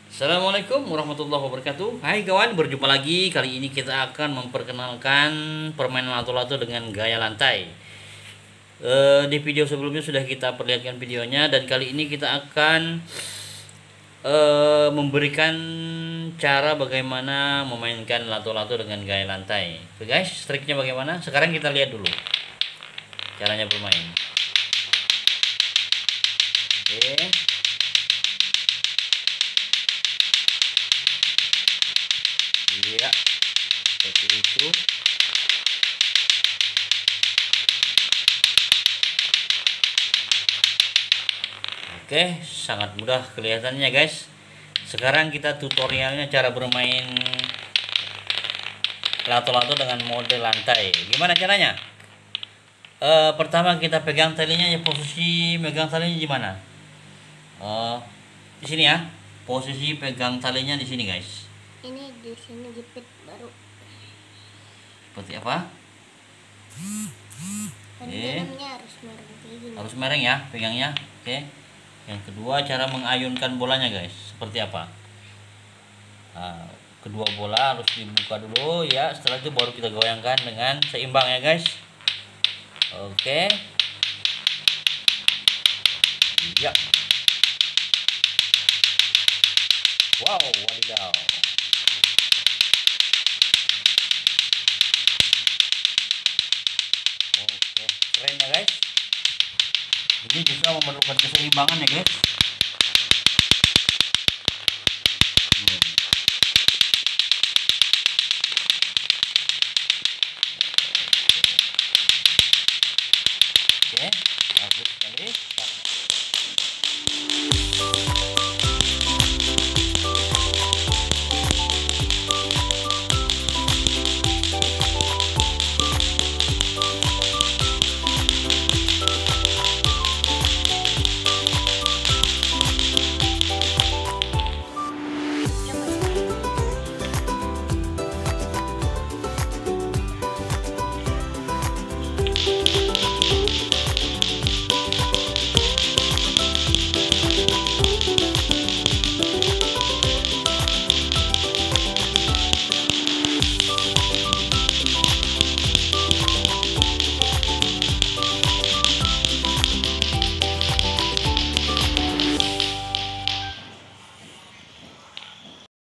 Assalamualaikum warahmatullahi wabarakatuh. Hai kawan, berjumpa lagi. Kali ini kita akan memperkenalkan permainan lato-lato dengan gaya lantai. Di video sebelumnya sudah kita perlihatkan videonya, dan kali ini kita akan memberikan cara bagaimana memainkan lato-lato dengan gaya lantai. Oke guys, triknya bagaimana? Sekarang kita lihat dulu caranya bermain. Oke. Iya, seperti itu. Oke, sangat mudah kelihatannya guys. Sekarang kita tutorialnya cara bermain lato-lato dengan mode lantai. Gimana caranya? Pertama kita pegang talinya, ya posisi megang talinya di mana? Di sini ya. Posisi pegang talinya di sini guys. Ini di sini jepit baru. Seperti apa? Tangannya harus mereng kayak gini. Harus mereng ya pegangnya. Oke. Yang kedua, cara mengayunkan bolanya guys. Seperti apa? Kedua bola harus dibuka dulu ya. Setelah itu baru kita goyangkan dengan seimbang ya guys. Oke. Ya. Wow, wadidaw. Oke, keren ya guys. Ini juga memerlukan keseimbangan ya guys.